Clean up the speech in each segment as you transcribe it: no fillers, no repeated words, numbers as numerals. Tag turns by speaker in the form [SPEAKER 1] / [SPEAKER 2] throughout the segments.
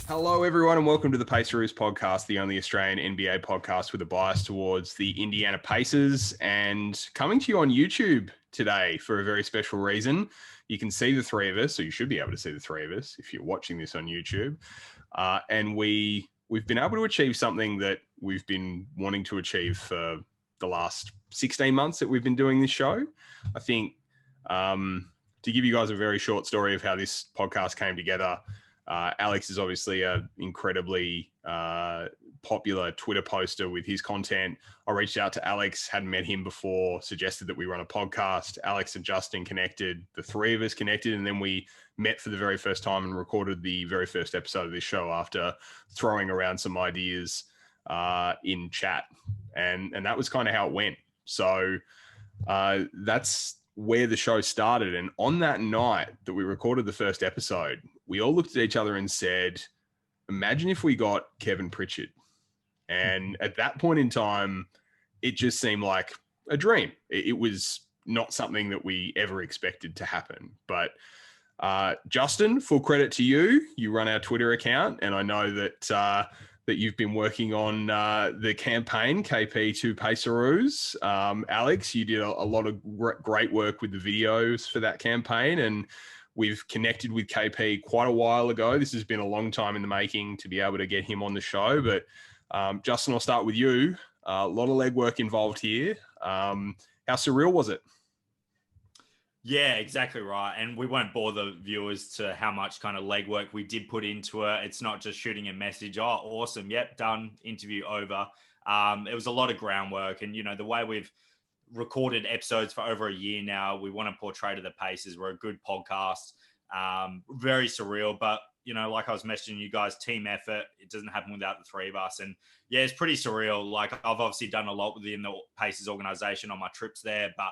[SPEAKER 1] Hello, everyone, and welcome to the Paceroos Podcast, the only Australian NBA podcast with a bias towards the Indiana Pacers, and coming to you on YouTube today for a very special reason. You can see the three of us, or you should be able to see the three of us if you're watching this on YouTube. And we've been able to achieve something that we've been wanting to achieve for the last 16 months that we've been doing this show. I think to give you guys a very short story of how this podcast came together, Alex is obviously an incredibly popular Twitter poster with his content. I reached out to Alex, hadn't met him before, suggested that we run a podcast. Alex and Justin connected, the three of us connected, and then we met for the very first time and recorded the very first episode of this show after throwing around some ideas in chat. And that was kind of how it went. So that's where the show started. And on that night that we recorded the first episode, we all looked at each other and said, imagine if we got Kevin Pritchard. And at that point in time, it just seemed like a dream. It was not something that we ever expected to happen. But Justin, full credit to you. You run our Twitter account, and I know that you've been working on the campaign, KP to Paceroos. Alex, you did a lot of great work with the videos for that campaign, and we've connected with KP quite a while ago. This has been a long time in the making to be able to get him on the show. But Justin, I'll start with you. A lot of legwork involved here. How surreal was it?
[SPEAKER 2] Yeah, exactly right. And we won't bore the viewers to how much kind of legwork we did put into it. It's not just shooting a message. Oh, awesome. Yep, done. Interview over. It was a lot of groundwork. And, you know, the way we've recorded episodes for over a year now, we want to portray to the Pacers. We're a good podcast. Very surreal. But, you know, like I was mentioning you guys, team effort. It doesn't happen without the three of us. And, yeah, it's pretty surreal. Like, I've obviously done a lot within the Pacers organization on my trips there. But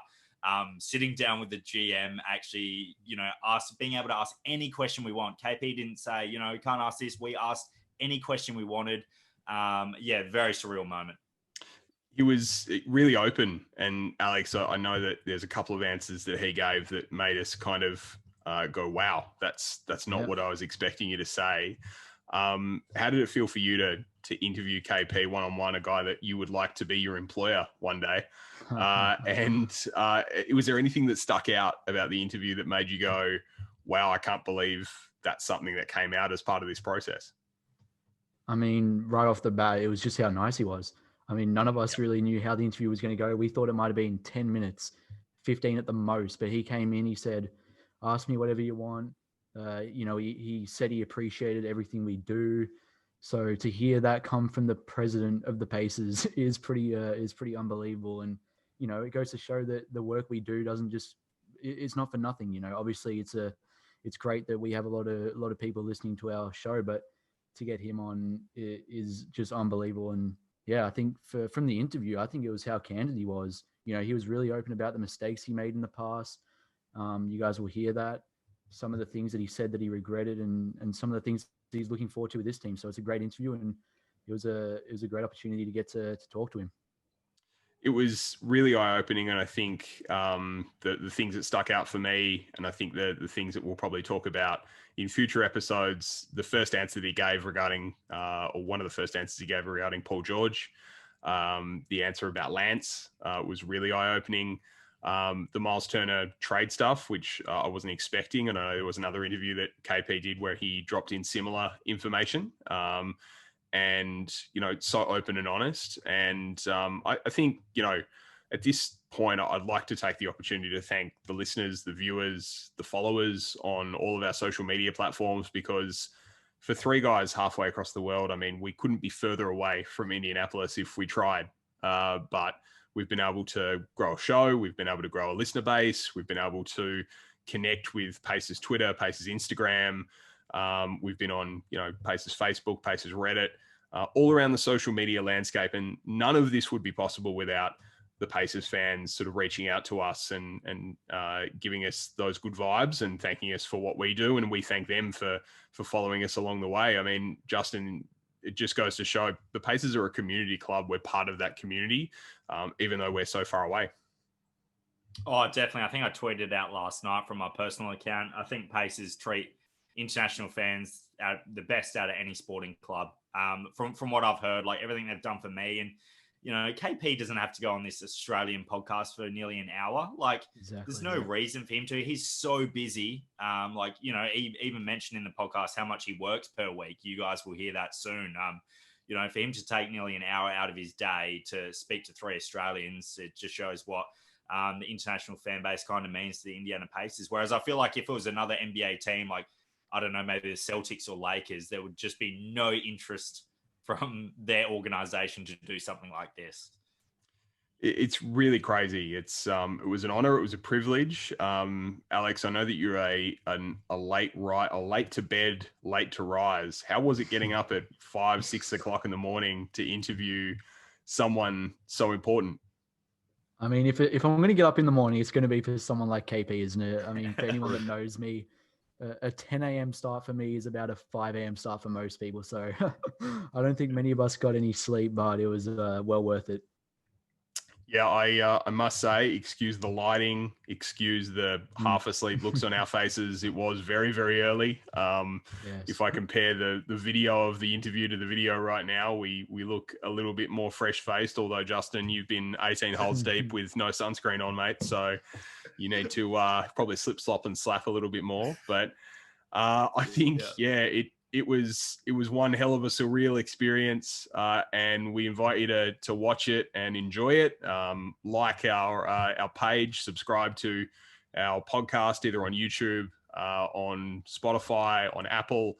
[SPEAKER 2] sitting down with the GM, actually, you know, being able to ask any question we want. KP didn't say, you know, you can't ask this. We asked any question we wanted. Yeah, very surreal moment.
[SPEAKER 1] He was really open. And Alex, I know that there's a couple of answers that he gave that made us kind of go, wow, that's not what I was expecting you to say. How did it feel for you to interview KP one-on-one, a guy that you would like to be your employer one day? And was there anything that stuck out about the interview that made you go, wow, I can't believe that's something that came out as part of this process?
[SPEAKER 3] I mean, right off the bat, it was just how nice he was. I mean, none of us really knew how the interview was going to go. We thought it might have been 10 minutes, 15 at the most, but he came in, he said, ask me whatever you want. You know, he said he appreciated everything we do. So to hear that come from the president of the Pacers is pretty unbelievable. And, you know, it goes to show that the work we do it's not for nothing. You know, obviously it's great that we have a lot of people listening to our show, but to get him on is just unbelievable. And yeah, I think from the interview, I think it was how candid he was. You know, he was really open about the mistakes he made in the past. You guys will hear that. Some of the things that he said that he regretted and some of the things he's looking forward to with this team. So it's a great interview, and it was a great opportunity to get to talk to him.
[SPEAKER 1] It was really eye-opening, and I think the things that stuck out for me, and I think the things that we'll probably talk about in future episodes, the first answer that he gave regarding, or one of the first answers he gave regarding Paul George, the answer about Lance was really eye-opening. The Myles Turner trade stuff, which I wasn't expecting. And I know there was another interview that KP did where he dropped in similar information. And, you know, so open and honest. And I think, you know, at this point, I'd like to take the opportunity to thank the listeners, the viewers, the followers on all of our social media platforms, because for three guys halfway across the world, I mean, we couldn't be further away from Indianapolis if we tried. But we've been able to grow a show. We've been able to grow a listener base. We've been able to connect with Pacers Twitter, Pacers Instagram. We've been on, you know, Pacers Facebook, Pacers Reddit, all around the social media landscape. And none of this would be possible without the Pacers fans sort of reaching out to us and giving us those good vibes and thanking us for what we do. And we thank them for following us along the way. I mean, Justin, it just goes to show the Pacers are a community club. We're part of that community, even though we're so far away.
[SPEAKER 2] Oh, definitely. I think I tweeted out last night from my personal account. I think Pacers treat international fans the best out of any sporting club. From what I've heard, like everything they've done for me, and KP doesn't have to go on this Australian podcast for nearly an hour. Like, there's no reason for him to. He's so busy. Even mentioned in the podcast how much he works per week. You guys will hear that soon. For him to take nearly an hour out of his day to speak to 3 Australians, it just shows what the international fan base kind of means to the Indiana Pacers. Whereas I feel like if it was another NBA team, like, I don't know, maybe the Celtics or Lakers, there would just be no interest from their organization to do something like this.
[SPEAKER 1] It's really crazy. It was an honor. It was a privilege. Alex, I know that you're a late to bed, late to rise. How was it getting up at 5, 6 o'clock in the morning to interview someone so important?
[SPEAKER 3] I mean, if I'm going to get up in the morning, it's going to be for someone like KP, isn't it? I mean, for anyone that knows me, a 10 a.m. start for me is about a 5 a.m. start for most people. So I don't think many of us got any sleep, but it was well worth it.
[SPEAKER 1] Yeah, I must say, excuse the lighting, excuse the half asleep looks on our faces. It was very, very early. Yes. If I compare the video of the interview to the video right now, we look a little bit more fresh faced. Although, Justin, you've been 18 holes deep with no sunscreen on, mate. So you need to probably slip, slop, and slap a little bit more. But I think, it was one hell of a surreal experience, and we invite you to watch it and enjoy it. Like our page, subscribe to our podcast either on YouTube, on Spotify, on Apple,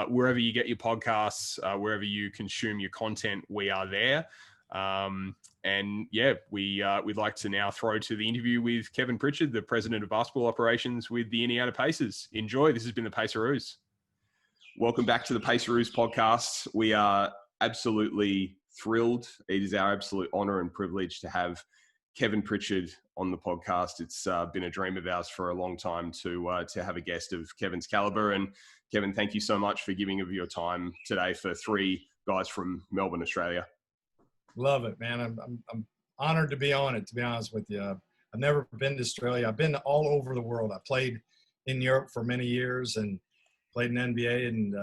[SPEAKER 1] wherever you get your podcasts, wherever you consume your content, we are there. We'd like to now throw to the interview with Kevin Pritchard, the president of basketball operations with the Indiana Pacers. Enjoy. This has been the Paceroos. Welcome back to the Paceroos Podcast. We are absolutely thrilled. It is our absolute honor and privilege to have Kevin Pritchard on the podcast. It's been a dream of ours for a long time to have a guest of Kevin's caliber. And Kevin, thank you so much for giving of your time today for 3 guys from Melbourne, Australia.
[SPEAKER 4] Love it, man. I'm honored to be on it, to be honest with you. I've never been to Australia. I've been all over the world. I played in Europe for many years and played in NBA and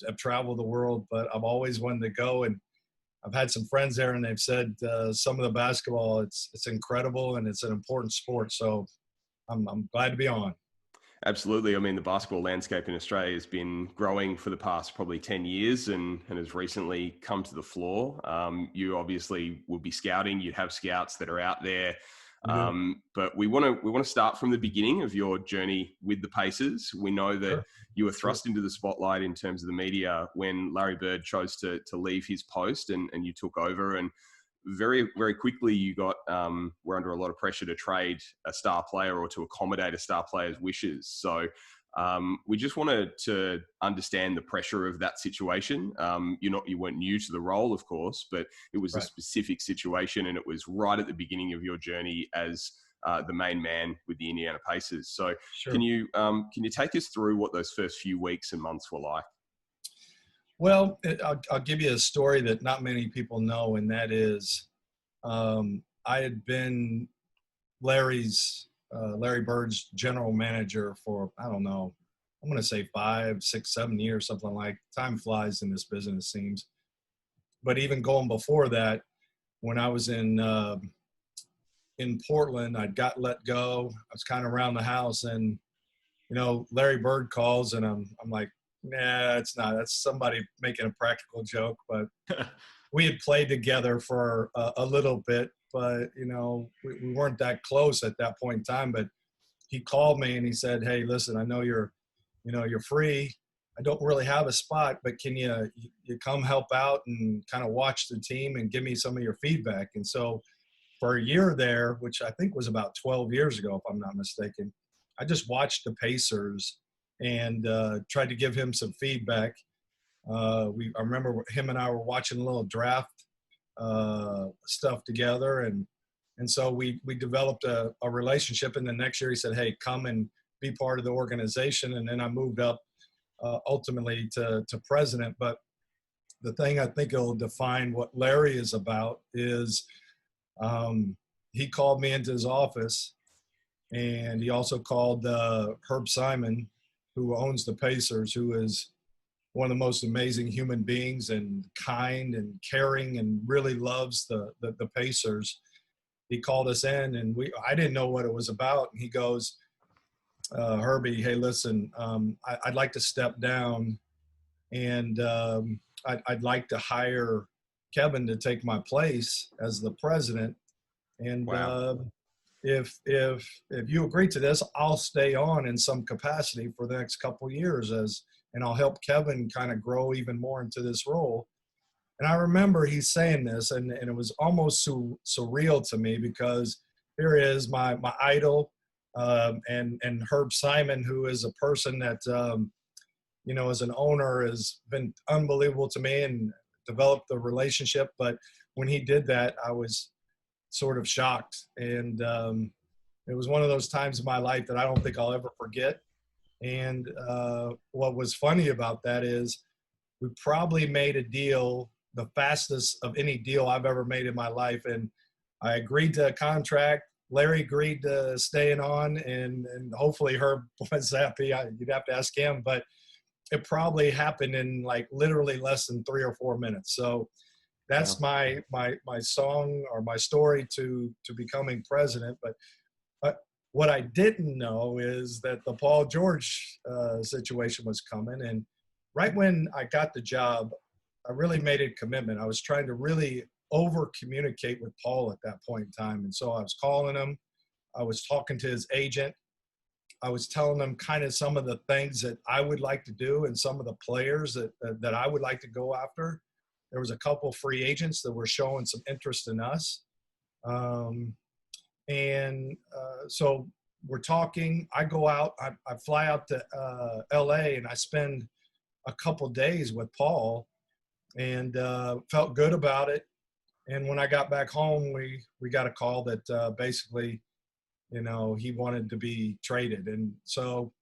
[SPEAKER 4] have traveled the world, but I've always wanted to go. And I've had some friends there, and they've said some of the basketball, it's incredible and it's an important sport. So I'm glad to be on.
[SPEAKER 1] Absolutely. I mean, the basketball landscape in Australia has been growing for the past probably 10 years and has recently come to the floor. You obviously would be scouting. You'd have scouts that are out there. But we want to start from the beginning of your journey with the Pacers. We know that you were thrust into the spotlight in terms of the media when Larry Bird chose to leave his post and you took over. And very, very quickly you were under a lot of pressure to trade a star player or to accommodate a star player's wishes. So we just wanted to understand the pressure of that situation. You weren't new to the role, of course, but it was a specific situation, and it was right at the beginning of your journey as the main man with the Indiana Pacers. So can you take us through what those first few weeks and months were like?
[SPEAKER 4] Well, I'll give you a story that not many people know, and that is I had been Larry Bird's general manager for, I don't know, I'm going to say 5, 6, 7 years, something like. Time flies in this business, it seems. But even going before that, when I was in Portland, I got let go. I was kind of around the house, and Larry Bird calls, and I'm like, nah, it's not. That's somebody making a practical joke. But we had played together for a little bit, but we weren't that close at that point in time. But he called me and he said, "Hey, listen, I know you're free. I don't really have a spot, but can you come help out and kind of watch the team and give me some of your feedback?" And so for a year there, which I think was about 12 years ago, if I'm not mistaken, I just watched the Pacers and tried to give him some feedback. I remember him and I were watching a little draft stuff together, and so we developed a relationship. And the next year he said, "Hey, come and be part of the organization." And then I moved up ultimately to president. But the thing I think will define what Larry is about is he called me into his office, and he also called Herb Simon, who owns the Pacers, who is one of the most amazing human beings and kind and caring and really loves the Pacers. He called us in, and I didn't know what it was about. And he goes, Herbie, hey, listen, I'd like to step down, and I'd like to hire Kevin to take my place as the president. And
[SPEAKER 1] Wow.
[SPEAKER 4] If you agree to this, I'll stay on in some capacity for the next couple of years and I'll help Kevin kind of grow even more into this role. And I remember he's saying this, and it was almost surreal to me, because here is my idol, and Herb Simon, who is a person that, as an owner has been unbelievable to me and developed the relationship. But when he did that, I was sort of shocked. And it was one of those times in my life that I don't think I'll ever forget. And what was funny about that is we probably made a deal, the fastest of any deal I've ever made in my life. And I agreed to a contract. Larry agreed to staying on, and hopefully Herb was happy. You'd have to ask him, but it probably happened in like literally less than 3 or 4 minutes. So that's my song, or my story to becoming president. But what I didn't know is that the Paul George situation was coming. And right when I got the job, I really made a commitment. I was trying to really over communicate with Paul at that point in time. And so I was calling him. I was talking to his agent. I was telling them kind of some of the things that I would like to do and some of the players that I would like to go after. There was a couple free agents that were showing some interest in us. So we're talking. I go out. I fly out to L.A. and I spend a couple days with Paul, and felt good about it. And when I got back home, we got a call that basically, he wanted to be traded. And so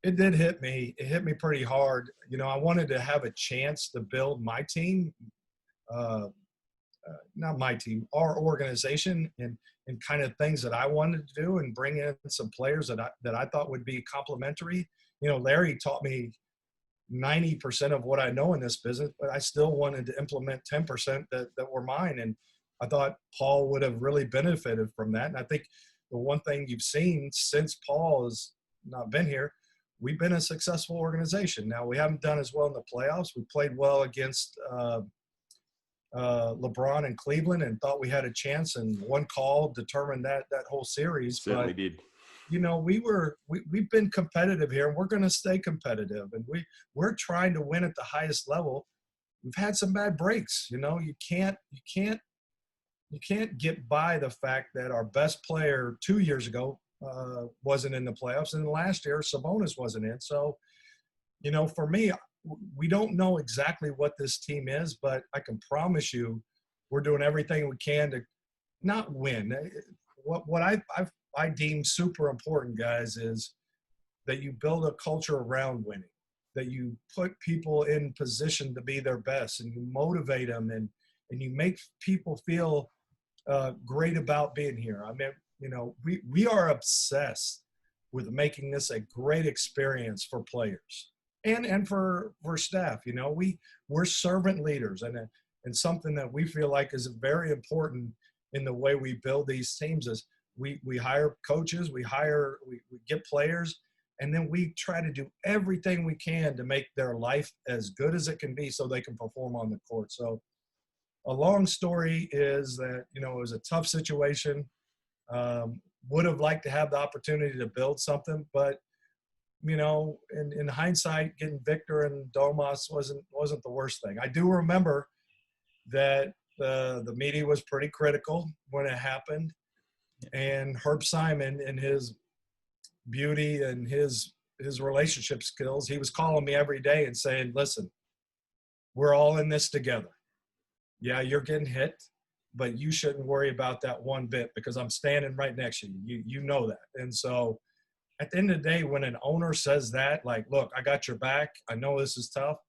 [SPEAKER 4] it did hit me. It hit me pretty hard. I wanted to have a chance to build my team, not my team, our organization, and kind of things that I wanted to do, and bring in some players that I thought would be complementary. Larry taught me 90% of what I know in this business, but I still wanted to implement 10% that were mine. And I thought Paul would have really benefited from that. And I think the one thing you've seen since Paul has not been here, we've been a successful organization. Now, we haven't done as well in the playoffs. We played well against LeBron in Cleveland and thought we had a chance, and one call determined that whole series.
[SPEAKER 1] Certainly did.
[SPEAKER 4] We've been competitive here, and we're going to stay competitive, and we're trying to win at the highest level. We've had some bad breaks. You can't get by the fact that our best player 2 years ago wasn't in the playoffs, and last year Sabonis wasn't in. So, for me, we don't know exactly what this team is, but I can promise you we're doing everything we can to not win. What I deem super important, guys, is that you build a culture around winning, that you put people in position to be their best, and you motivate them, and you make people feel great about being here. I mean, we are obsessed with making this a great experience for players and for staff. We're servant leaders, and something that we feel like is very important in the way we build these teams is we hire coaches, we get players, and then we try to do everything we can to make their life as good as it can be so they can perform on the court. So a long story is that, it was a tough situation. Would have liked to have the opportunity to build something, but in hindsight, getting Victor and Domas wasn't the worst thing. I do remember that the media was pretty critical when it happened. And Herb Simon, in his beauty and his relationship skills, he was calling me every day and saying, listen, we're all in this together. Yeah, you're getting hit, but you shouldn't worry about that one bit, because I'm standing right next to you. You know that. And so at the end of the day, when an owner says that, like, look, I got your back. I know this is tough.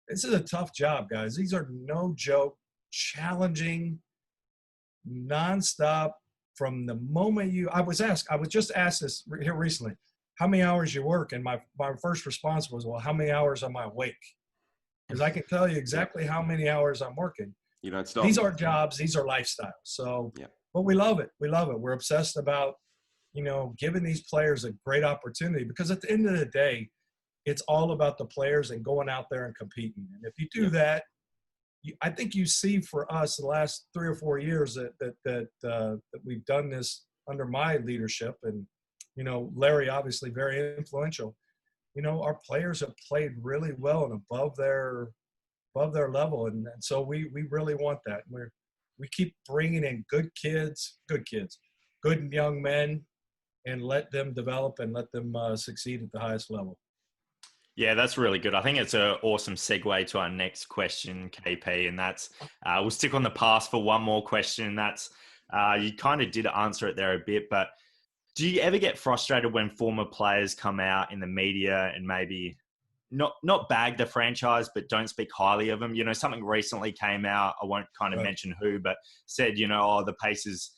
[SPEAKER 4] This is a tough job, guys. These are no joke, challenging, nonstop. From the moment I was just asked this here recently, how many hours you work? And my first response was, well, how many hours am I awake? Because I can tell you exactly how many hours I'm working.
[SPEAKER 1] You don't stop.
[SPEAKER 4] These aren't jobs. These are lifestyles. So, but we love it. We love it. We're obsessed about, giving these players a great opportunity, because at the end of the day, it's all about the players and going out there and competing. And if you do that, I think you see for us the last 3 or 4 years that we've done this under my leadership, and Larry obviously very influential. Our players have played really well and above their level, and so we really want that. We keep bringing in good young men, and let them develop and let them succeed at the highest level.
[SPEAKER 2] Yeah, that's really good. I think it's an awesome segue to our next question, KP, and that's we'll stick on the past for one more question. That's you kind of did answer it there a bit, but do you ever get frustrated when former players come out in the media and maybe not bag the franchise, but don't speak highly of them? Something recently came out, I won't kind of mention who, but said, the Pacers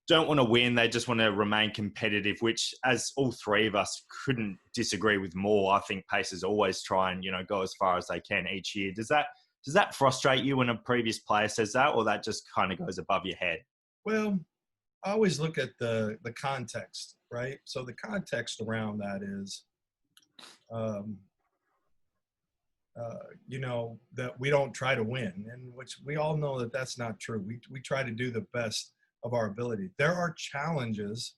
[SPEAKER 2] don't want to win. They just want to remain competitive, which, as all three of us couldn't disagree with more. I think Pacers always try and, go as far as they can each year. Does that frustrate you when a previous player says that, or that just kind of goes above your head?
[SPEAKER 4] Well, I always look at the context, right? So the context around that is, that we don't try to win, and which we all know that that's not true. We try to do the best of our ability. There are challenges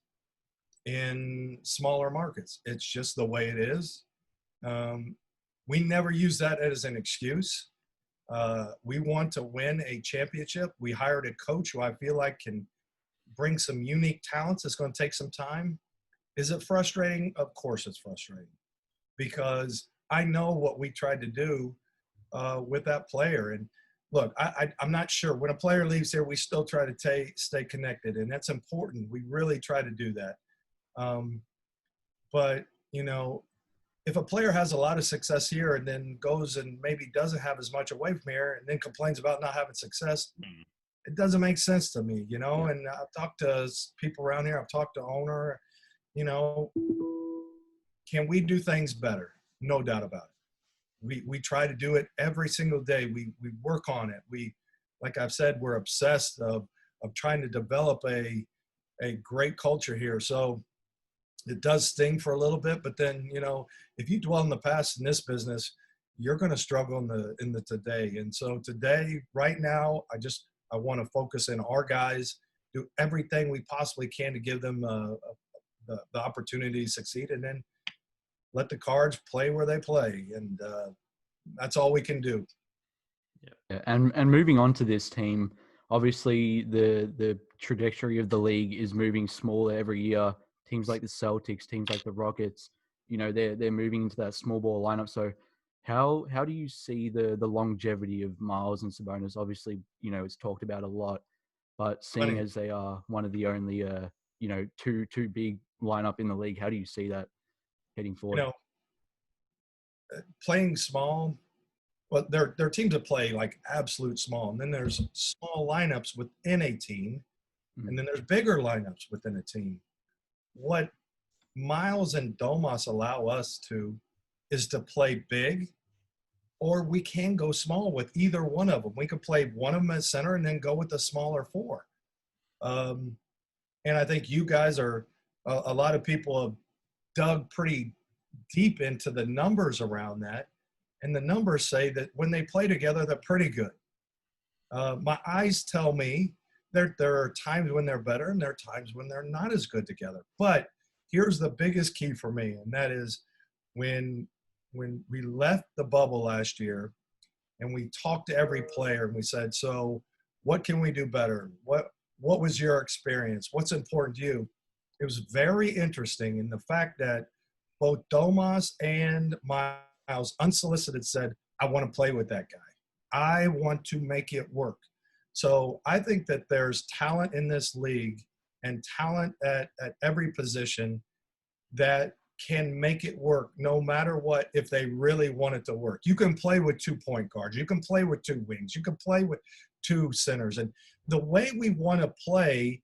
[SPEAKER 4] in smaller markets. It's just the way it is. We never use that as an excuse. We want to win a championship. We hired a coach who I feel like can bring some unique talents. It's going to take some time. Is it frustrating? Of course it's frustrating, because I know what we tried to do with that player. And look, I'm not sure. When a player leaves here, we still try to stay connected, and that's important. We really try to do that. But, if a player has a lot of success here and then goes and maybe doesn't have as much away from here and then complains about not having success, it doesn't make sense to me, And I've talked to people around here. I've talked to owner, can we do things better? No doubt about it. We try to do it every single day. We work on it. Like I've said, we're obsessed of trying to develop a great culture here. So it does sting for a little bit, but then, if you dwell in the past in this business, you're going to struggle in the today. And so today, right now, I want to focus in our guys, do everything we possibly can to give them the opportunity to succeed, and then let the Cards play where they play. And that's all we can do.
[SPEAKER 3] Yeah. And moving on to this team, obviously the trajectory of the league is moving smaller every year. Teams like the Celtics, teams like the Rockets, they're moving into that small ball lineup. So how do you see the longevity of Myles and Sabonis? Obviously, it's talked about a lot, but seeing as they are one of the only two big lineup in the league, how do you see that heading forward?
[SPEAKER 4] Playing small, well, there are teams that play like absolute small, and then there's small lineups within a team, and then there's bigger lineups within a team. What Myles and Domas allow us to is to play big, or we can go small with either one of them. We could play one of them at center and then go with the smaller four. And I think you guys are a lot of people have dug pretty deep into the numbers around that, and the numbers say that when they play together, they're pretty good. My eyes tell me there are times when they're better and there are times when they're not as good together. But here's the biggest key for me, and that is when we left the bubble last year and we talked to every player and we said, so what can we do better? What was your experience? What's important to you? It was very interesting in the fact that both Domas and Myles unsolicited said, I want to play with that guy. I want to make it work. So I think that there's talent in this league and talent at every position that can make it work no matter what, if they really want it to work. You can play with 2 point guards. You can play with 2 wings. You can play with 2 centers. And the way we want to play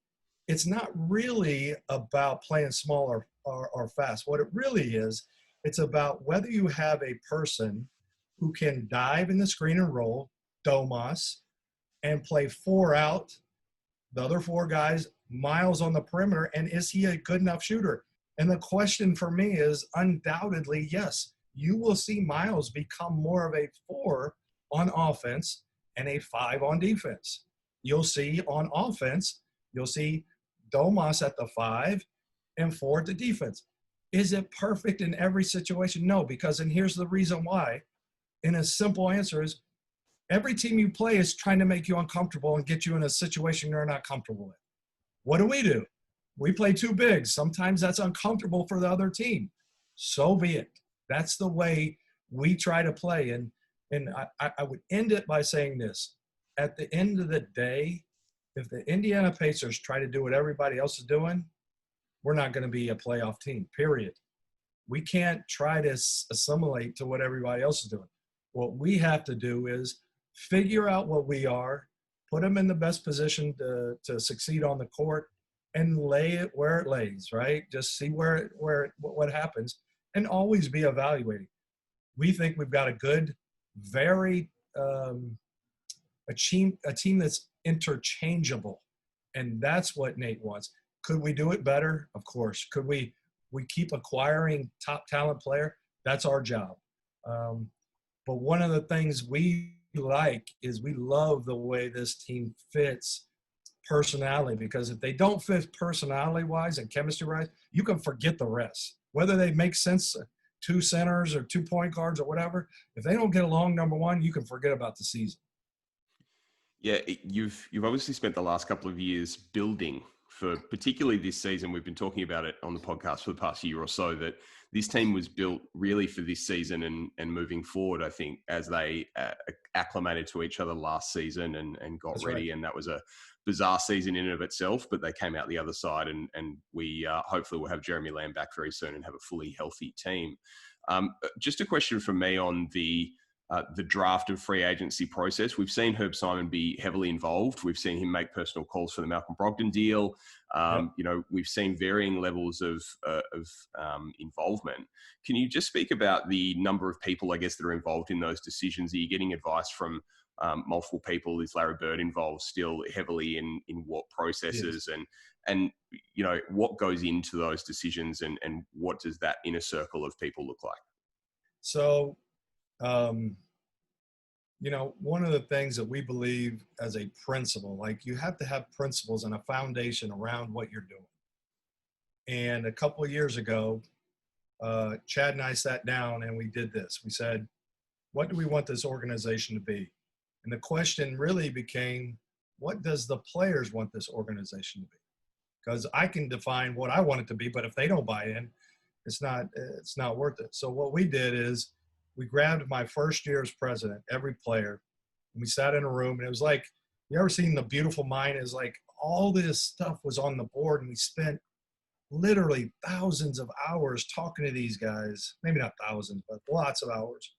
[SPEAKER 4] it's not really about playing small or fast. What it really is, it's about whether you have a person who can dive in the screen and roll, Domas, and play 4 out, the other 4 guys, Myles on the perimeter, and is he a good enough shooter? And the question for me is undoubtedly, yes, you will see Myles become more of a 4 on offense and a 5 on defense. You'll see on offense, you'll see Domas at the 5 and 4 at the defense. Is it perfect in every situation? No, because, and here's the reason why. And a simple answer is every team you play is trying to make you uncomfortable and get you in a situation you're not comfortable in. What do? We play 2 bigs. Sometimes that's uncomfortable for the other team. So be it. That's the way we try to play. And I would end it by saying this. At the end of the day, if the Indiana Pacers try to do what everybody else is doing, we're not going to be a playoff team, period. We can't try to assimilate to what everybody else is doing. What we have to do is figure out what we are, put them in the best position to succeed on the court, and lay it where it lays, right? Just see what happens, and always be evaluating. We think we've got a good, very a team that's interchangeable, and that's what Nate wants. Could we do it better? Of course. Could we keep acquiring top talent player? That's our job. But one of the things we like is we love the way this team fits personality, because if they don't fit personality-wise and chemistry-wise, you can forget the rest. Whether they make sense, 2 centers or 2 point guards or whatever, if they don't get along, number one, you can forget about the season.
[SPEAKER 1] Yeah, you've obviously spent the last couple of years building for particularly this season. We've been talking about it on the podcast for the past year or so, that this team was built really for this season and moving forward, I think, as they acclimated to each other last season and got
[SPEAKER 4] That's
[SPEAKER 1] ready.
[SPEAKER 4] right.
[SPEAKER 1] And that was a bizarre season in and of itself, but they came out the other side, and we hopefully will have Jeremy Lamb back very soon and have a fully healthy team. Just a question from me on the draft and free agency process. We've seen Herb Simon be heavily involved. We've seen him make personal calls for the Malcolm Brogdon deal. We've seen varying levels of involvement. Can you just speak about the number of people, I guess, that are involved in those decisions? Are you getting advice from multiple people? Is Larry Bird involved still heavily in what processes?
[SPEAKER 4] Yes.
[SPEAKER 1] And what goes into those decisions, and what does that inner circle of people look like?
[SPEAKER 4] So, one of the things that we believe as a principle, like you have to have principles and a foundation around what you're doing. And a couple of years ago, Chad and I sat down and we did this. We said, what do we want this organization to be? And the question really became, what does the players want this organization to be? Because I can define what I want it to be, but if they don't buy in, it's not worth it. So what we did is we grabbed my first year as president, every player, and we sat in a room, and it was like, you ever seen The Beautiful Mind? Is like all this stuff was on the board, and we spent literally thousands of hours talking to these guys, maybe not thousands, but lots of hours.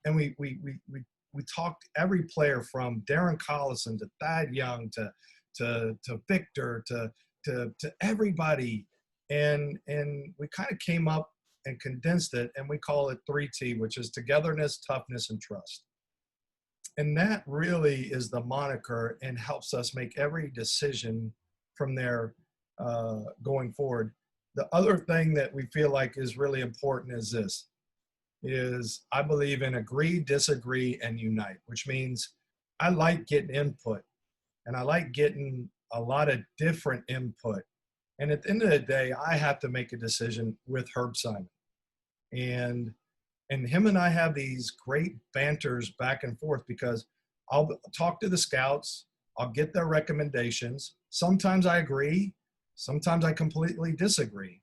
[SPEAKER 4] And we talked every player from Darren Collison to Thad Young to Victor to everybody. And we kind of came up and condensed it, and we call it 3T, which is togetherness, toughness, and trust. And that really is the moniker and helps us make every decision from there going forward. The other thing that we feel like is really important is this, is I believe in agree, disagree, and unite, which means I like getting input, and I like getting a lot of different input. And at the end of the day, I have to make a decision with Herb Simon. And him and I have these great banters back and forth, because I'll talk to the scouts, I'll get their recommendations. Sometimes I agree, sometimes I completely disagree.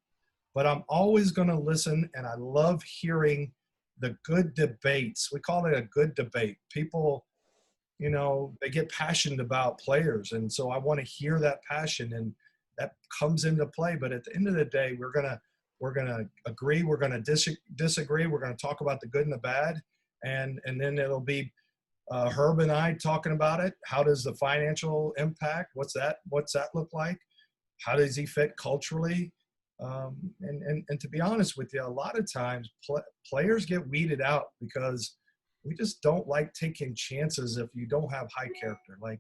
[SPEAKER 4] But I'm always going to listen, and I love hearing the good debates. We call it a good debate. People, they get passionate about players, and so I want to hear that passion, and that comes into play. But at the end of the day, we're gonna agree, we're gonna disagree, we're gonna talk about the good and the bad, and then it'll be Herb and I talking about it. How does the financial impact? What's that look like? how does he fit culturally? And to be honest with you, a lot of times players get weeded out because we just don't like taking chances if you don't have high character. Like,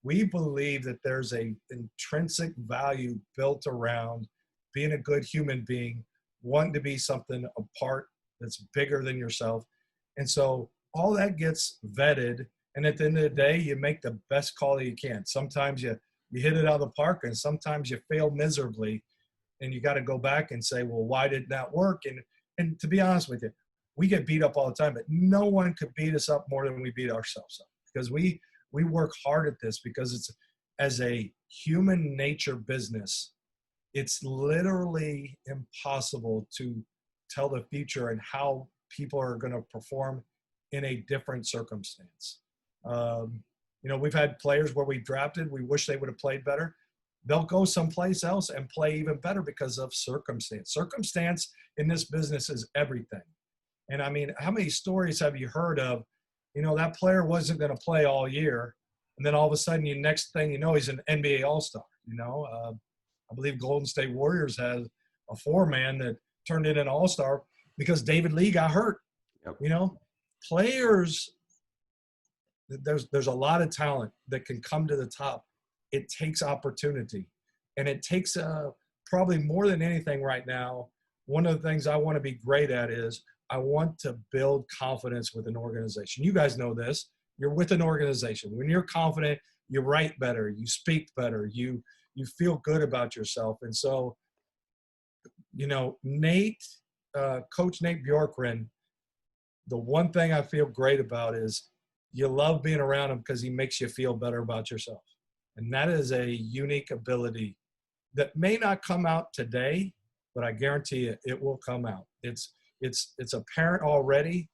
[SPEAKER 4] we believe that there's a intrinsic value built around being a good human being, wanting to be something apart that's bigger than yourself. And so all that gets vetted. And at the end of the day, you make the best call that you can. Sometimes you hit it out of the park, and sometimes you fail miserably. And you got to go back and say, well, why did that work? And to be honest with you, we get beat up all the time, but no one could beat us up more than we beat ourselves up, because we work hard at this, because it's, as a human nature business, it's literally impossible to tell the future and how people are going to perform in a different circumstance. We've had players where we drafted, we wish they would have played better. They'll go someplace else and play even better because of circumstance. Circumstance in this business is everything. And I mean, how many stories have you heard of, that player wasn't going to play all year, and then all of a sudden, next thing you know, he's an NBA All-Star. I believe Golden State Warriors has a 4-man that turned into an All-Star because David Lee got hurt. Yep. Players, there's a lot of talent that can come to the top. It takes opportunity, and it takes probably more than anything right now. One of the things I want to be great at is I want to build confidence with an organization. You guys know this. You're with an organization. When you're confident, you write better, you speak better, you feel good about yourself. And so, Coach Nate Bjorkgren, the one thing I feel great about is you love being around him because he makes you feel better about yourself. And that is a unique ability that may not come out today, but I guarantee you it will come out. It's apparent already.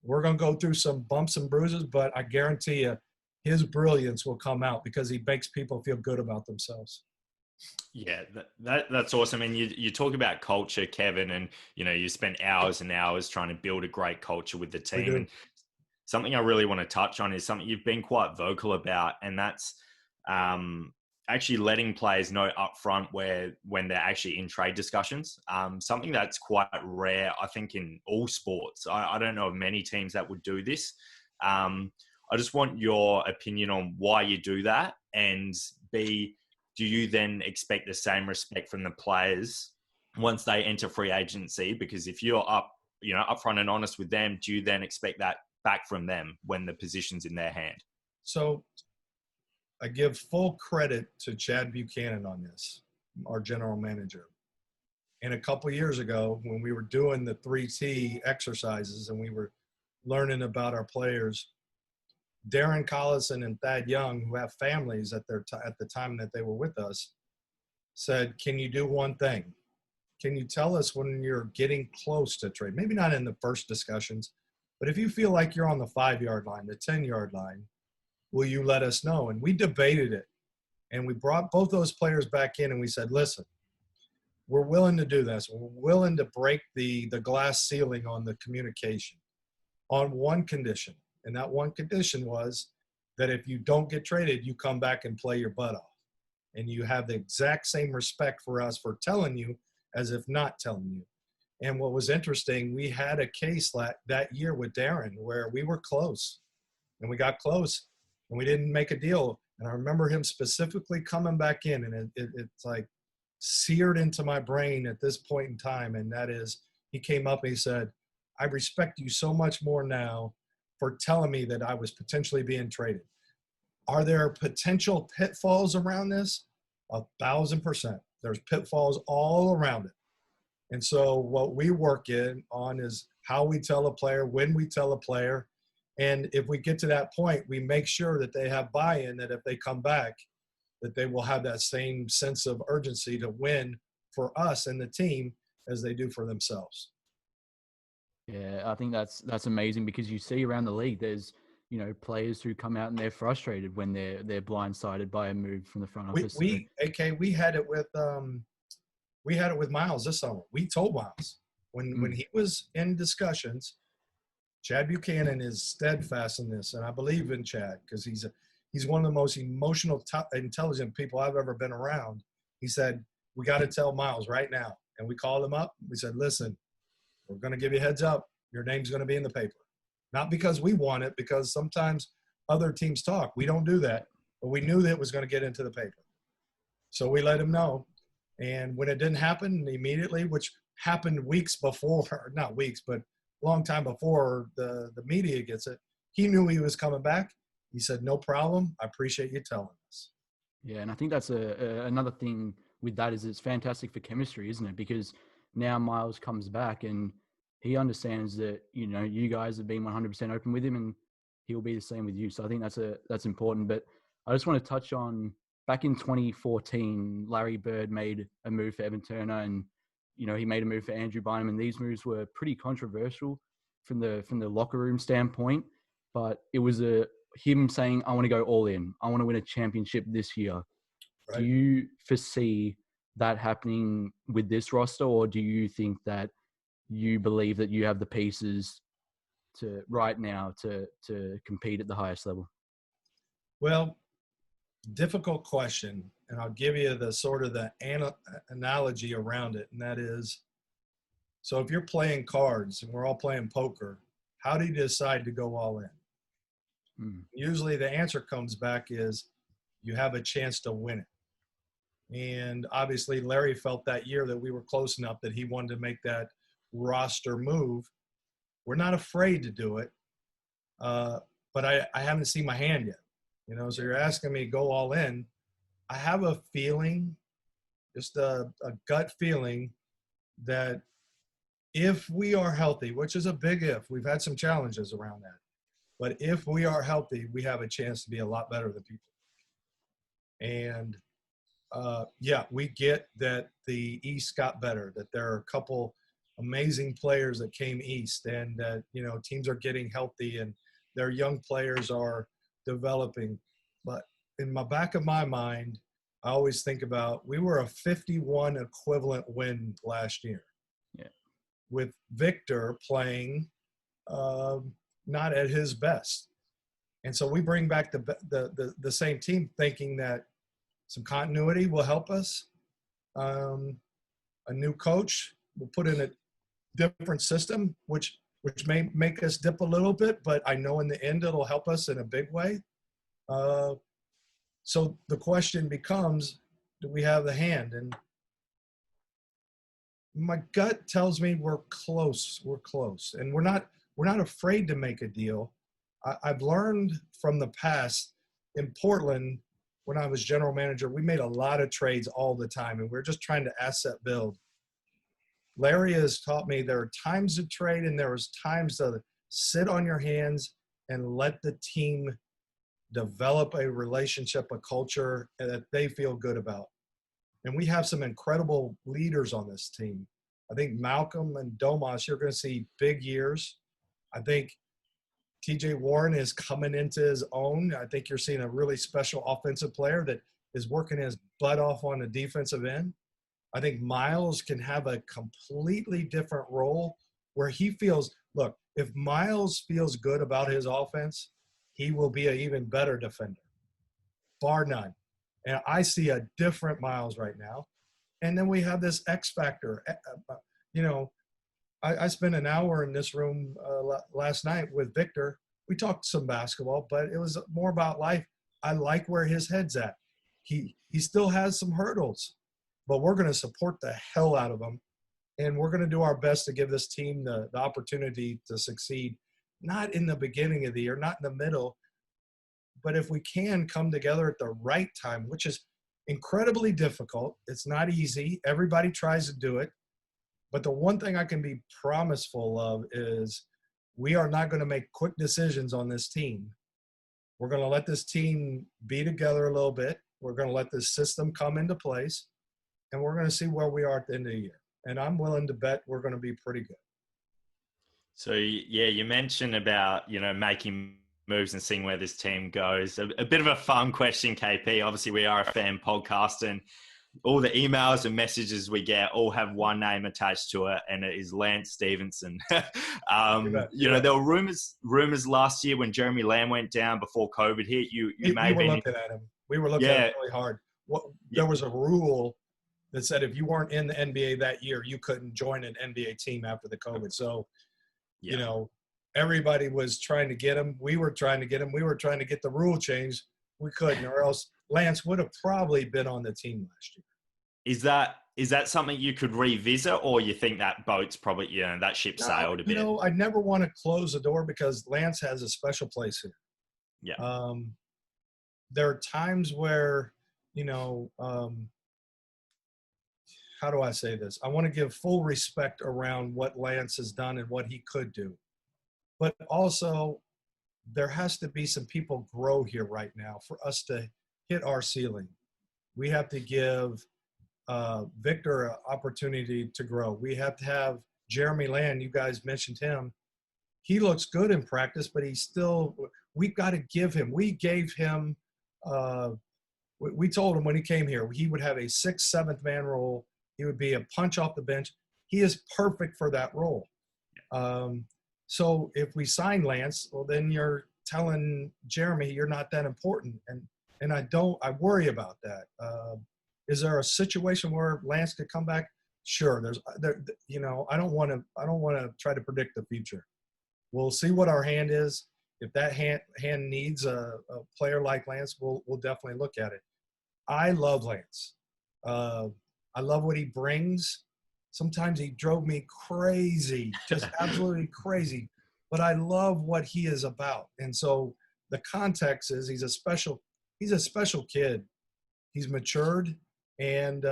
[SPEAKER 4] We're going to go through some bumps and bruises, but I guarantee you his brilliance will come out because he makes people feel good about themselves.
[SPEAKER 2] Yeah, that's awesome. And you talk about culture, Kevin, and, you spent hours and hours trying to build a great culture with the team. And something I really want to touch on is something you've been quite vocal about, and that's actually letting players know upfront when they're actually in trade discussions. Something that's quite rare, I think, in all sports. I don't know of many teams that would do this. I just want your opinion on why you do that, and B, do you then expect the same respect from the players once they enter free agency? Because if you're upfront and honest with them, do you then expect that back from them when the position's in their hand?
[SPEAKER 4] So I give full credit to Chad Buchanan on this, our general manager. And a couple of years ago, when we were doing the 3T exercises and we were learning about our players, Darren Collison and Thad Young, who have families at the time that they were with us, said, can you do one thing? Can you tell us when you're getting close to trade? Maybe not in the first discussions, but if you feel like you're on the 5-yard line, the 10-yard line, will you let us know? And we debated it. And we brought both those players back in and we said, listen, we're willing to do this. We're willing to break the glass ceiling on the communication on one condition. And that one condition was that if you don't get traded, you come back and play your butt off. And you have the exact same respect for us for telling you as if not telling you. And what was interesting, we had a case that year with Darren where we were close. And we got close and we didn't make a deal. And I remember him specifically coming back in, and it's like seared into my brain at this point in time. And that is, he came up and he said, I respect you so much more now for telling me that I was potentially being traded. Are there potential pitfalls around this? 1,000%. There's pitfalls all around it. And so what we work on is how we tell a player, when we tell a player. And if we get to that point, we make sure that they have buy-in, that if they come back, that they will have that same sense of urgency to win for us and the team as they do for themselves.
[SPEAKER 3] Yeah, I think that's amazing, because you see around the league, there's, players who come out and they're frustrated when they're blindsided by a move from the front office.
[SPEAKER 4] We had it with Myles this summer. We told Myles when he was in discussions, Chad Buchanan is steadfast in this, and I believe in Chad because he's one of the most emotional, intelligent people I've ever been around. He said, we got to tell Myles right now. And we called him up. We said, listen, we're going to give you a heads up. Your name's going to be in the paper. Not because we want it, because sometimes other teams talk. We don't do that. But we knew that it was going to get into the paper. So we let him know. And when it didn't happen immediately, which happened weeks before, not weeks, but a long time before the media gets it, he knew he was coming back. He said, no problem. I appreciate you telling us.
[SPEAKER 3] Yeah, and I think that's another thing with that is it's fantastic for chemistry, isn't it? Because now Myles comes back and he understands that, you guys have been 100% open with him and he'll be the same with you. So I think that's important. But I just want to touch on back in 2014, Larry Bird made a move for Evan Turner and, he made a move for Andrew Bynum, and these moves were pretty controversial from the locker room standpoint. But it was him saying, I want to go all in. I want to win a championship this year. Right. Do you foresee that happening with this roster, or do you think that you believe that you have the pieces to right now to compete at the highest level?
[SPEAKER 4] Well, difficult question, and I'll give you the sort of the analogy around it, and that is, so if you're playing cards and we're all playing poker, how do you decide to go all in? Usually the answer comes back is you have a chance to win it. And obviously Larry felt that year that we were close enough that he wanted to make that roster move. We're not afraid to do it, but I haven't seen my hand yet. So you're asking me to go all in. I have a feeling, just a gut feeling, that if we are healthy, which is a big if, we've had some challenges around that. But if we are healthy, we have a chance to be a lot better than people. And, we get that the East got better, that there are a couple amazing players that came East, and that, teams are getting healthy and their young players are developing. But in the back of my mind, I always think about, we were a 51 equivalent win last year.
[SPEAKER 3] Yeah.
[SPEAKER 4] With Victor playing not at his best. And so we bring back the same team thinking that some continuity will help us. A new coach will put in a different system, which may make us dip a little bit, but I know in the end it'll help us in a big way. So the question becomes, do we have the hand? And my gut tells me we're close. We're close. And we're not afraid to make a deal. I've learned from the past in Portland, when I was general manager, we made a lot of trades all the time, and we're just trying to asset build. Larry has taught me there are times to trade and there was times to sit on your hands and let the team develop a relationship, a culture that they feel good about. And we have some incredible leaders on this team. I think Malcolm and Domas, you're going to see big years. I think TJ Warren is coming into his own. I think you're seeing a really special offensive player that is working his butt off on the defensive end. I think Myles can have a completely different role where he feels, look, if Myles feels good about his offense, he will be an even better defender, bar none. And I see a different Myles right now. And then we have this X factor. I spent an hour in this room last night with Victor. We talked some basketball, but it was more about life. I like where his head's at. He still has some hurdles, but we're going to support the hell out of him. And we're going to do our best to give this team the opportunity to succeed, not in the beginning of the year, not in the middle, but if we can come together at the right time, which is incredibly difficult. It's not easy. Everybody tries to do it. But the one thing I can be promiseful of is we are not going to make quick decisions on this team. We're going to let this team be together a little bit. We're going to let this system come into place, and we're going to see where we are at the end of the year. And I'm willing to bet we're going to be pretty good.
[SPEAKER 2] So, yeah, you mentioned about, making moves and seeing where this team goes. A bit of a fun question, KP. Obviously, we are a fan podcast, and all the emails and messages we get all have one name attached to it, and it is Lance Stephenson. There were rumors last year when Jeremy Lamb went down before COVID hit. We were looking at him. We were looking at him really hard. There was a rule
[SPEAKER 4] that said if you weren't in the NBA that year, you couldn't join an NBA team after the COVID. So, you know, everybody was trying to get him. We were trying to get him. We were trying to get the rule changed. We couldn't, or else Lance would have probably been on the team last year.
[SPEAKER 2] Is that something you could revisit, or you think that boat's probably, that ship sailed a bit?
[SPEAKER 4] I never want to close the door because Lance has a special place here.
[SPEAKER 2] Yeah.
[SPEAKER 4] There are times where, how do I say this? I want to give full respect around what Lance has done and what he could do. But also, there has to be some people grow here right now for us to hit our ceiling. We have to give Victor an opportunity to grow. We have to have Jeremy Lamb. You guys mentioned him. He looks good in practice, but we've got to give him. We gave him, we told him when he came here, he would have a 6th, 7th man role. He would be a punch off the bench. He is perfect for that role. So if we sign Lance, well, then you're telling Jeremy you're not that important. And I worry about that. Is there a situation where Lance could come back? Sure. I don't want to try to predict the future. We'll see what our hand is. If that hand needs a player like Lance, we'll definitely look at it. I love Lance. I love what he brings. Sometimes he drove me crazy, just absolutely crazy. But I love what he is about. And so the context is he's a special kid. He's matured, and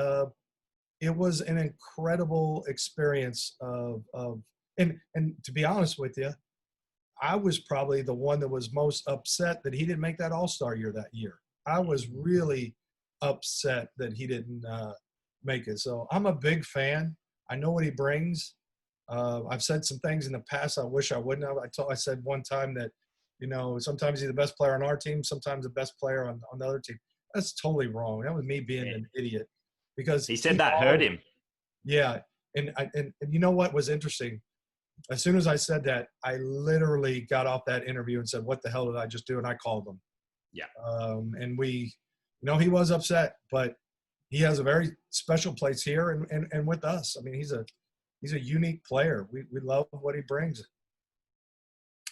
[SPEAKER 4] it was an incredible experience and to be honest with you, I was probably the one that was most upset that he didn't make that All-Star year that year. I was really upset that he didn't make it. So I'm a big fan. I know what he brings. I've said some things in the past I wish I wouldn't have. I said one time that, sometimes he's the best player on our team, sometimes the best player on the other team. That's totally wrong. That was me being an idiot, because
[SPEAKER 2] he said that hurt him.
[SPEAKER 4] Yeah. And you know what was interesting? As soon as I said that, I literally got off that interview and said, what the hell did I just do? And I called him.
[SPEAKER 2] Yeah.
[SPEAKER 4] And he was upset, but he has a very special place here and with us. I mean, he's a unique player. We love what he brings.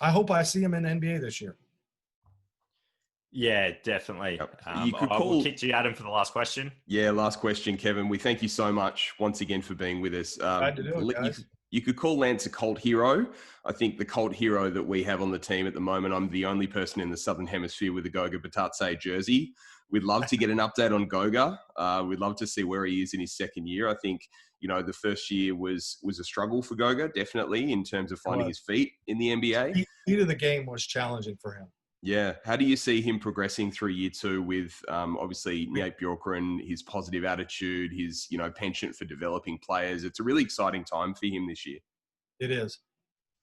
[SPEAKER 4] I hope I see him in the NBA this year.
[SPEAKER 2] Yeah, definitely. We'll kick to you, Adam, for the last question.
[SPEAKER 1] Yeah, last question, Kevin. We thank you so much once again for being with us.
[SPEAKER 4] Glad to do it, guys.
[SPEAKER 1] You could call Lance a cult hero. I think the cult hero that we have on the team at the moment, I'm the only person in the Southern Hemisphere with a Goga Batadze jersey. We'd love to get an update on Goga. We'd love to see where he is in his second year. I think, the first year was a struggle for Goga, definitely, in terms of finding his feet in the NBA.
[SPEAKER 4] The speed of the game was challenging for him.
[SPEAKER 1] Yeah. How do you see him progressing through year two with, obviously, Nate Bjorkgren, his positive attitude, his, penchant for developing players? It's a really exciting time for him this year.
[SPEAKER 4] It is.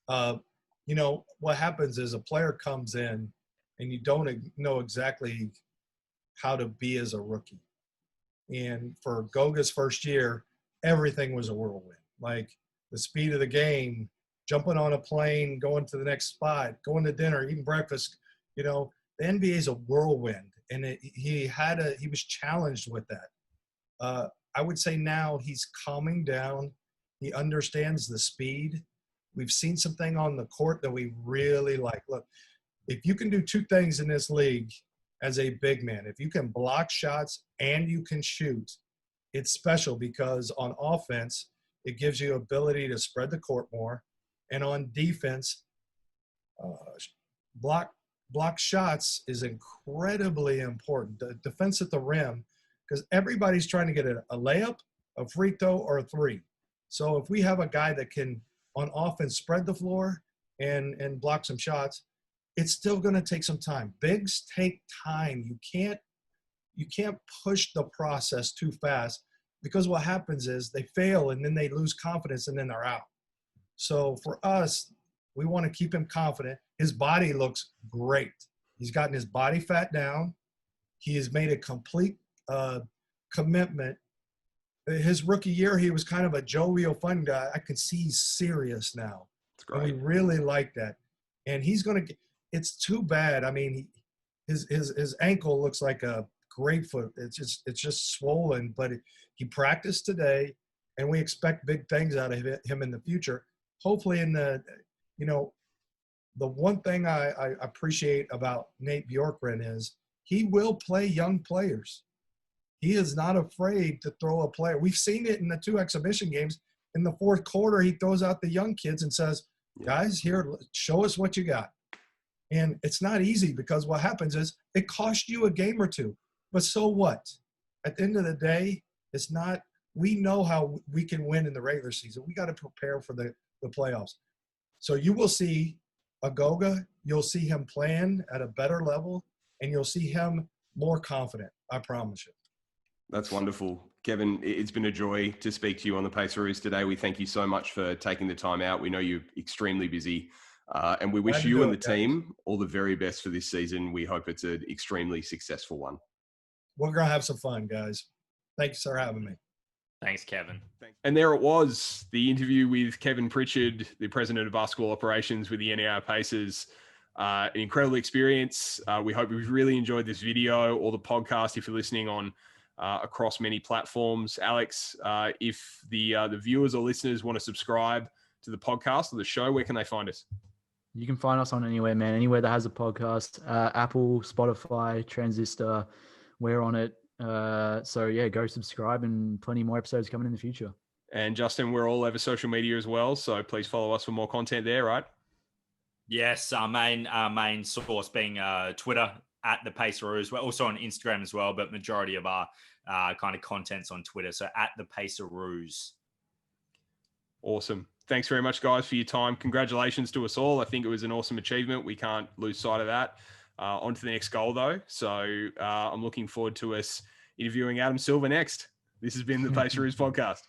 [SPEAKER 4] What happens is a player comes in and you don't know exactly how to be as a rookie. And for Goga's first year, everything was a whirlwind. Like the speed of the game, jumping on a plane, going to the next spot, going to dinner, eating breakfast. The NBA is a whirlwind, and he was challenged with that. I would say now he's calming down. He understands the speed. We've seen something on the court that we really like. Look, if you can do two things in this league as a big man, if you can block shots and you can shoot, it's special, because on offense, it gives you ability to spread the court more. And on defense, block shots is incredibly important. The defense at the rim, because everybody's trying to get a layup, a free throw, or a three. So if we have a guy that can, on offense, spread the floor and block some shots, it's still going to take some time. Bigs take time. You can't push the process too fast, because what happens is they fail and then they lose confidence and then they're out. So for us, we want to keep him confident. His body looks great. He's gotten his body fat down. He has made a complete commitment. His rookie year, he was kind of a jovial, fun guy. I can see he's serious now.
[SPEAKER 1] That's great.
[SPEAKER 4] And we really like that. And he's going to – it's too bad. I mean, his ankle looks like a great foot. It's just swollen, but he practiced today, and we expect big things out of him in the future. Hopefully the one thing I appreciate about Nate Bjorkgren is he will play young players. He is not afraid to throw a player. We've seen it in the 2 exhibition games. In the fourth quarter, he throws out the young kids and says, guys, here, show us what you got. And it's not easy because what happens is it costs you a game or two. But so what? At the end of the day, it's not – we know how we can win in the regular season. We got to prepare for the playoffs. So you will see Agoga. You'll see him playing at a better level, and you'll see him more confident. I promise you.
[SPEAKER 1] That's wonderful. Kevin, it's been a joy to speak to you on the Paceroos today. We thank you so much for taking the time out. We know you're extremely busy, and we wish you and the team all the very best for this season. We hope it's an extremely successful one.
[SPEAKER 4] We're going to have some fun, guys. Thanks for having me.
[SPEAKER 2] Thanks, Kevin.
[SPEAKER 1] And there it was, the interview with Kevin Pritchard, the president of basketball operations with the NER Pacers. An incredible experience. We hope you've really enjoyed this video or the podcast if you're listening on across many platforms. Alex, if the viewers or listeners want to subscribe to the podcast or the show, where can they find us?
[SPEAKER 3] You can find us on anywhere, man. Anywhere that has a podcast. Apple, Spotify, Transistor. We're on it. So yeah, go subscribe, and plenty more episodes coming in the future. And
[SPEAKER 1] Justin, we're all over social media as well. So please follow us for more content there, right?
[SPEAKER 2] Yes. Our main source being Twitter at the Paceroos. We're also on Instagram as well, but majority of our kind of content's on Twitter. So at the Paceroos.
[SPEAKER 1] Awesome. Thanks very much, guys, for your time. Congratulations to us all. I think it was an awesome achievement. We can't lose sight of that. On to the next goal, though. So I'm looking forward to us interviewing Adam Silver next. This has been the Paceroos Podcast.